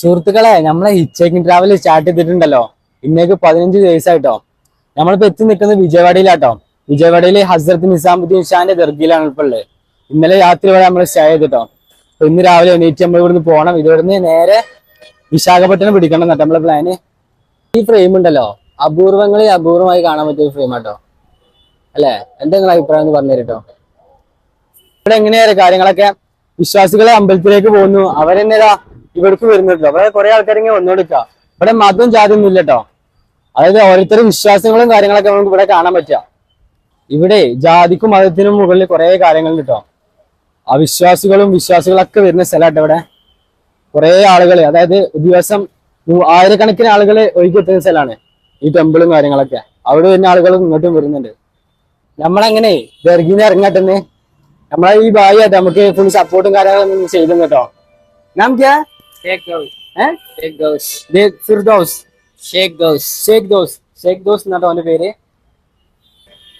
സുഹൃത്തുക്കളെ, നമ്മളെ ഹിച്ചേക്കിംഗ് travel start ചെയ്തിട്ടുണ്ടല്ലോ. ഇന്നേക്ക് 15 ദിവസമായിട്ടോ. നമ്മളിപ്പോ എത്തി നിൽക്കുന്നത് വിജയവാഡയിലാട്ടോ. വിജയവാഡയില് ഹസ്രത്ത് നിസാമുദ്ദീൻ ഷാന്റെ ദർഗയിലാണ് ഇപ്പൊ ഉള്ളത്. ഇന്നലെ രാത്രി വരെ നമ്മൾ സ്റ്റേ ചെയ്തിട്ടോ. അപ്പൊ ഇന്ന് രാവിലെ എണീറ്റ് നമ്മൾ ഇവിടുന്ന് പോകണം. ഇവിടുന്ന് നേരെ വിശാഖപട്ടണം പിടിക്കണം എന്നിട്ട് നമ്മളെ പ്ലാന്. ഈ ഫ്രെയിം ഉണ്ടല്ലോ, അപൂർവങ്ങളിൽ അപൂർവമായി കാണാൻ പറ്റിയ ഒരു ഫ്രെയിം ആട്ടോ. അല്ലെ, എന്താ നിങ്ങളുടെ അഭിപ്രായം എന്ന് പറഞ്ഞു തരട്ടോ. ഇവിടെ എങ്ങനെയാ കാര്യങ്ങളൊക്കെ? വിശ്വാസികളെ അമ്പലത്തിലേക്ക് പോകുന്നു, അവരെന്നേതാ ഇവിടേക്ക് വരുന്നുണ്ടോ. അവിടെ കുറെ ആൾക്കാർ ഇങ്ങനെ വന്നോടുക്ക. ഇവിടെ മതവും ജാതിയും ഒന്നും ഇല്ലട്ടോ. അതായത് ഓരോരുത്തരും വിശ്വാസങ്ങളും കാര്യങ്ങളൊക്കെ നമുക്ക് ഇവിടെ കാണാൻ പറ്റുക. ഇവിടെ ജാതിക്കും മതത്തിനും മുകളിൽ കുറെ കാര്യങ്ങൾ കിട്ടോ. അവിശ്വാസികളും വിശ്വാസികളൊക്കെ വരുന്ന സ്ഥലമാട്ടോ ഇവിടെ. കുറെ ആളുകൾ, അതായത് ദിവസം ആയിരക്കണക്കിന് ആളുകൾ ഒഴുകിയെത്തുന്ന സ്ഥലമാണ് ഈ ടെമ്പിളും കാര്യങ്ങളൊക്കെ. അവിടെ വരുന്ന ആളുകളും ഇങ്ങോട്ടും വരുന്നുണ്ട്. നമ്മളങ്ങനെ ദർഗീന്ന് ഇറങ്ങാട്ടെന്ന് നമ്മളെ ഈ ഭായിയായിട്ട് നമുക്ക് ഫുൾ സപ്പോർട്ടും കാര്യങ്ങളൊന്നും ചെയ്തു കേട്ടോ. നാം ക്യാ? ഷേഖ് ദോസ് എന്നാട്ടോ അവന്റെ പേര്.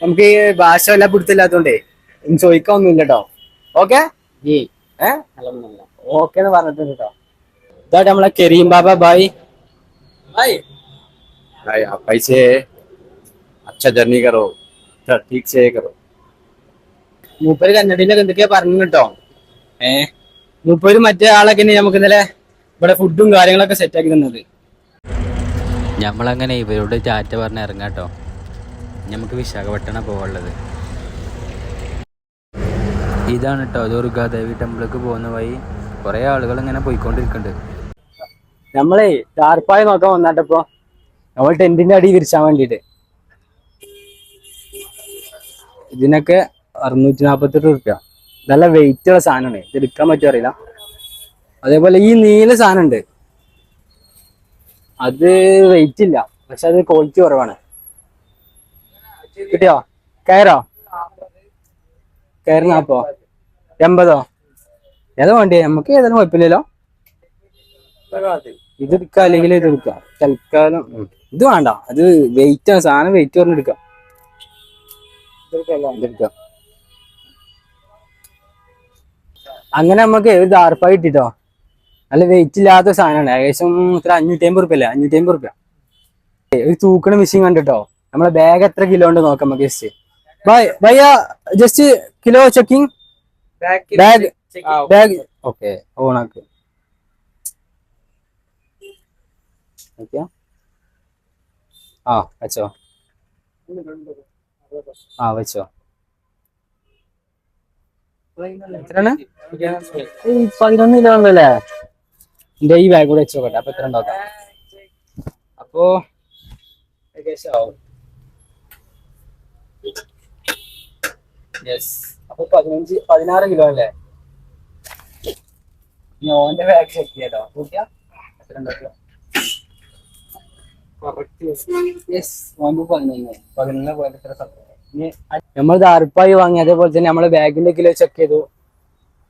നമുക്ക് ഈ ഭാഷ വല്ല പിടുത്തില്ലാത്തോണ്ടേ ചോദിക്കാൻ ഒന്നും ഇല്ല കേട്ടോ. ഓക്കെ ഓക്കെ എന്ന് പറഞ്ഞിട്ടുണ്ട് കേട്ടോ. ഇതായിട്ട് നമ്മളെ കരീം ബാബ ഭായ്. पैसे अच्छा जर्नी करो, ठीक से करो. മൂപ്പര് കന്നഡയിലൊക്കെ എന്തൊക്കെയാ പറഞ്ഞു കേട്ടോ. മൂപ്പര് മറ്റേ ആളൊക്കെ നമുക്ക് ഇന്നലെ ഇവിടെ ഫുഡും കാര്യങ്ങളൊക്കെ സെറ്റ് ആക്കി തന്നത്. നമ്മളങ്ങനെ ഇവരോട് ടാറ്റ പറഞ്ഞ് ഇറങ്ങാട്ടോ. നമുക്ക് വിശാഖപട്ടണം പോകാനുള്ളത്. ഇതാണ് കേട്ടോ ദുർഗാദേവി ടെമ്പിൾക്ക് പോകുന്ന വഴി. കുറെ ആളുകൾ ഇങ്ങനെ പോയിക്കൊണ്ടിരിക്കുന്നുണ്ട്. നമ്മളെ ടാർപ്പായി നോക്കാൻ വന്നാട്ടപ്പോ നമ്മൾ ടെന്റിന്റെ അടി വിരിച്ചാൻ വേണ്ടിട്ട്. ഇതിനൊക്കെ 648 റുപ്യ. നല്ല വെയിറ്റ് ഉള്ള സാധനമാണ്. ഇത് എടുക്കാൻ പറ്റുമോ അറിയില്ല. അതേപോലെ ഈ നീല സാധനം ഉണ്ട്, അത് വെയിറ്റ് ഇല്ല, പക്ഷെ അത് ക്വാളിറ്റി കുറവാണ്. കിട്ടിയോ? കയറോ? കയറുന്നാപ്പോ 80 ഏതാ വേണ്ടി? നമുക്ക് ഏതായാലും കുഴപ്പമില്ലല്ലോ. ഇത് എടുക്കാം അല്ലെങ്കിൽ ഇത് എടുക്കാം. തൽക്കാലം ഇത് വേണ്ട, അത് വെയിറ്റ് ആണ് സാധനം. വെയിറ്റ് പറഞ്ഞെടുക്കാം. ഇതെടുക്കാം. അങ്ങനെ നമുക്ക് ഒരു ദാർപ്പായി കിട്ടിട്ടോ. നല്ല വെയിറ്റ് ഇല്ലാത്ത സാധനമാണ്. ഏകദേശം ഇത്ര 550 റുപ്യ അല്ലേ? 550 റുപ്യ. ഒരു തൂക്കണ മെഷീൻ കണ്ടിട്ടോ. നമ്മളെ ബാഗ് എത്ര കിലോ ഉണ്ട് നോക്കാം നമുക്ക്. ഭയ്യ just kilo checking bag. Okay, ഓണാക്ക്. വെച്ചോ. വെച്ചോ. എത്രയാണ്? 11 കിലോ ഉണ്ടല്ലേ? എന്റെ ഈ ബാഗ് കൂടെ വെച്ചോട്ടെ. അപ്പൊ എത്ര ഉണ്ടാക്കാം? അപ്പോ അപ്പൊ 16 കിലോ അല്ലേ? ഓന്റെ ബാഗ് ചെക്ക് ചെയ്തോ. കൂട്ടിയാ എത്ര ഉണ്ടാക്കുക? നമ്മൾ ദാർപ്പായി വാങ്ങി. അതേപോലെ തന്നെ നമ്മള് ബാഗിന്റെ കിലോ ചെക്ക് ചെയ്തു.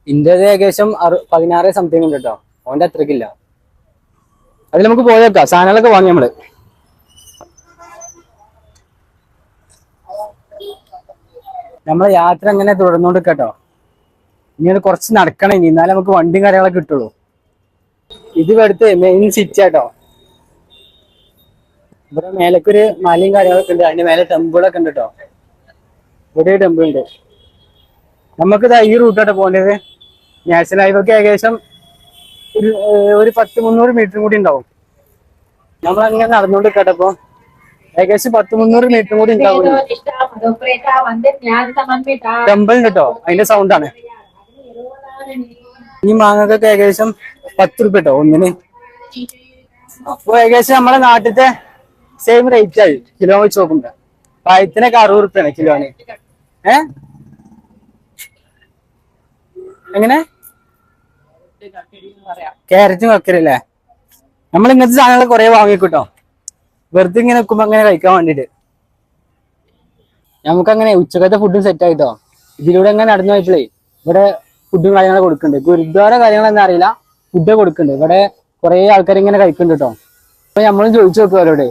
ഇന്ത്യത് ഏകദേശം 16 സംതിങ് ഉണ്ട് കേട്ടോ. ഓന്റെ അത്രക്കില്ല. അതിൽ നമുക്ക് പോയേക്കാം. സാധനങ്ങളൊക്കെ വാങ്ങി നമ്മള്. നമ്മളെ യാത്ര അങ്ങനെ തുടർന്നോണ്ട് കേട്ടോ. ഇങ്ങനെ കുറച്ച് നടക്കണം ഇനി, എന്നാലേ നമുക്ക് വണ്ടിയും കാര്യങ്ങളൊക്കെ കിട്ടുള്ളൂ. ഇത് ഇവിടുത്തെ മെയിൻ സിറ്റി ആട്ടോ. ഇവിടെ മേലക്കൊരു മലയും കാര്യങ്ങളൊക്കെ ഉണ്ട്. അതിന്റെ മേലെ ടെമ്പിളൊക്കെ ഉണ്ട് കേട്ടോ. ഇവിടെ ടെമ്പിൾ ഉണ്ട്. നമുക്കിതാ ഈ റൂട്ടായിട്ട് പോകേണ്ടത്. നാഷണൽ ഹൈവേക്ക് ഏകദേശം ഒരു 10-300 മീറ്റർ കൂടി ഉണ്ടാവും. നമ്മളങ്ങനെ നടന്നുകൊണ്ട് കേട്ടപ്പോ ഏകദേശം 10-300 മീറ്റർ കൂടി ഉണ്ടാവും. ടെമ്പിൾ ഉണ്ട് കേട്ടോ. അതിന്റെ സൗണ്ടാണ്. ഈ മാങ്ങക്കൊക്കെ ഏകദേശം 10 റുപ്യ കേട്ടോ ഒന്നിന്. അപ്പൊ ഏകദേശം നമ്മളെ നാട്ടിലത്തെ സെയിം റേറ്റ് ആയി കിലോ വെച്ച് നോക്കുമ്പോ. പഴത്തിനൊക്കെ 60 റുപ്യാണ് കിലോന്. എങ്ങനെ? ക്യാരറ്റും കക്കരല്ലേ? നമ്മൾ ഇങ്ങനത്തെ സാധനങ്ങൾ കുറെ വാങ്ങിക്കൂട്ടോ. വെറുതെ ഇങ്ങനെ വെക്കുമ്പോ അങ്ങനെ കഴിക്കാൻ വേണ്ടിട്ട്. നമുക്കങ്ങനെ ഉച്ചക്കത്തെ ഫുഡും സെറ്റ് ആയിട്ടോ. ഇതിലൂടെ അങ്ങനെ നടന്നു പോയപ്പോഴേ ഇവിടെ ഫുഡും കാര്യങ്ങളൊക്കെ കൊടുക്കുന്നുണ്ട്. ഗുരുദ്വാര കാര്യങ്ങളൊന്നും അറിയില്ല, ഫുഡ് കൊടുക്കുന്നുണ്ട്. ഇവിടെ കുറെ ആൾക്കാർ ഇങ്ങനെ കഴിക്കുന്നുണ്ട് കേട്ടോ. അപ്പൊ നമ്മളും ചോദിച്ചു നോക്കും അവരോട്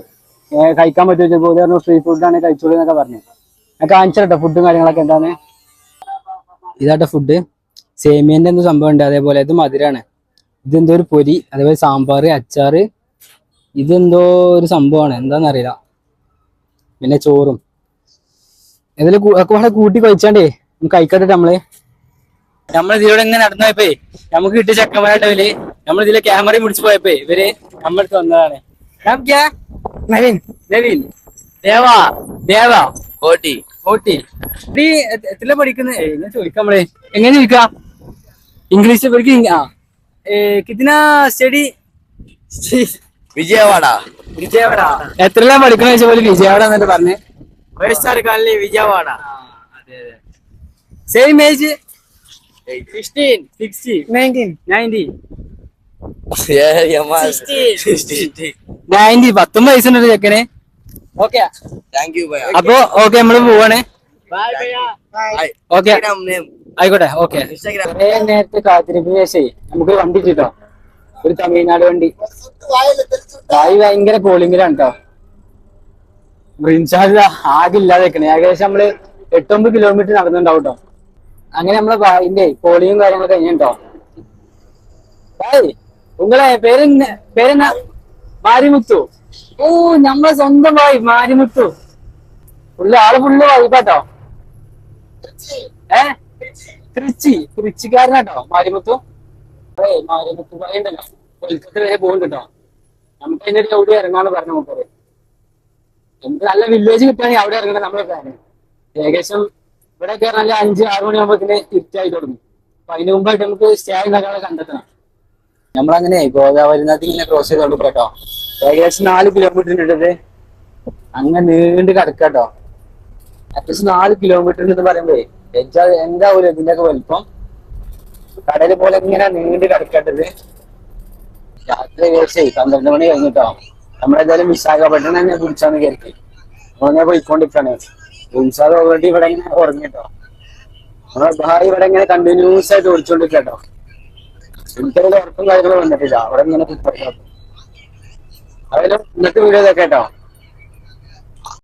കഴിക്കാൻ പറ്റുമോ. സ്ട്രീറ്റ് ഫുഡാണ് കഴിച്ചോളൂ എന്നൊക്കെ പറഞ്ഞു. ഞാൻ കാണിച്ചു കേട്ടോ ഫുഡും കാര്യങ്ങളൊക്കെ എന്താണ്. ഇതാട്ടോ ഫുഡ്. സേമിയന്റെ എന്ത് സംഭവം ഉണ്ട്. അതേപോലെ ഇത് മധുരാണ്. ഇതെന്തോ ഒരു പൊരി, അതേപോലെ സാമ്പാർ, അച്ചാറ്, ഇതെന്തോ ഒരു സംഭവമാണ്, എന്താന്നറിയില്ല. പിന്നെ ചോറും ഏതായാലും ഒക്കെ വളരെ കൂട്ടി കഴിച്ചാണ്ടേ നമുക്ക് കഴിക്കട്ടെ. നമ്മളിതിലൂടെ ഇങ്ങനെ നടന്നു പോയപ്പോ നമുക്ക് കിട്ടിയ ചെക്കന്മാരുടെ നമ്മളിതിലെ ക്യാമറയും പിടിച്ചു പോയപ്പോ ഇവര് നമ്മളടുത്ത് വന്നതാണ്. നവീൻ, നവീൻ, ദേവ, ദേവ, कोटी ഓട്ടി. നീ എത്ര പഠിക്കുന്നത് എങ്ങനെ ചോദിക്കാം നമ്മള്, എങ്ങനെ ചോദിക്കാം? ഇംഗ്ലീഷ് പഠിക്കും. കിतना സ്റ്റഡി? विजयवाड़ा വിജയവാഡ. എത്രല്ലാം പഠിക്കണ വെച്ച പോലെ വിജയവാഡ എന്നിട്ട് പറഞ്ഞേ. YSR colony Vijayawada same age 16 60 90 90 19 വയസ്സുണ്ട് ചെക്കന്. ഓക്കെ थैंक यू भैया അപ്പൊ ഓക്കെ നമ്മള് പോവാണ്. बाय भैया ഓക്കെ नेम ആയിക്കോട്ടെ. ഓക്കെ കുറെ നേരത്തെ കാത്തിരിപ്പിന് ശേഷേ നമുക്ക് വണ്ടി കിട്ടോ, ഒരു തമിഴ്നാട് വണ്ടി. വായു ഭയങ്കര കൂളിങ്ങിലാണ് കേട്ടോ. ഇൻഷാല്ല ആകെ ഇല്ലാതെ വെക്കണേ. ഏകദേശം നമ്മള് 8-9 കിലോമീറ്റർ നടന്നുണ്ടാവും കേട്ടോ. അങ്ങനെ നമ്മളെ വായിന്റെ കോളിയും കാര്യങ്ങളൊക്കെ കഴിഞ്ഞോ. ഉങ്ങളെ പേരെന്നാ? മാരിമുത്തു. ഓ നമ്മളെ സ്വന്തം വായി മാരിമുത്തു. ആള് ഫുള്ള് വായിപ്പാട്ടോ. തൃച്ചിക്കാരനാട്ടോ മാരിമുത്തു. മാരിമുത്തു പറയണ്ടല്ലോ, കൊൽക്കത്ത വരെ പോകുന്നുണ്ടോ. നമുക്ക് അതിന്റെ എവിടെ ഇറങ്ങാന്ന് പറഞ്ഞു നോക്കറ്. നമുക്ക് നല്ല വില്ലേജ് കിട്ടുകയാണെങ്കിൽ അവിടെ ഇറങ്ങണം നമ്മളെ പ്ലാന്. ഏകദേശം ഇവിടെ കയറാൻ 5-6 മണിയാകുമ്പോ ഇതിന് ഇരുട്ടായി തുടങ്ങും. അപ്പൊ അതിന് മുമ്പായിട്ട് നമുക്ക് സ്റ്റേ ഉണ്ടാക്കാതെ കണ്ടെത്തണം. നമ്മളങ്ങനെ ഗോദാവരി നദി ഇങ്ങനെ ക്രോസ് ചെയ്തോണ്ട് കേട്ടോ. ഏകദേശം 4 കിലോമീറ്ററിൻ്റെ അങ്ങനെ നീണ്ട് കിടക്കാട്ടോ. അത്യാവശ്യം 4 കിലോമീറ്റർ എന്ന് പറയുമ്പോ എന്താ ഒരു ഇതിന്റെയൊക്കെ വലിപ്പം. കടല് പോലെ ഇങ്ങനെ നീണ്ട് കിടക്കേണ്ടത്. രാത്രി ഏകദേശം 12 മണി കഴിഞ്ഞിട്ടോ. നമ്മളേതായാലും വിശാഖപട്ടണം തന്നെ കുടിച്ചാന്ന് കരുതി നമ്മളങ്ങനെ പോയിക്കൊണ്ടിരിക്കാണ്. ഉത്സാഹം ഓൾറെഡി ഇവിടെ ഇങ്ങനെ ഉറങ്ങിട്ടോ. നമ്മളെ ഭാര്യ ഇവിടെ ഇങ്ങനെ കണ്ടിന്യൂസ് ആയിട്ട് ഓടിച്ചോണ്ടിരിക്കട്ടോ. എനിക്കതിൽ ഉറക്കം കാര്യങ്ങളും വന്നിട്ടില്ല. അവിടെ ഇങ്ങനെ അതിലും ഇന്നത്തെ വീഡിയോ ഇതൊക്കെ കേട്ടോ.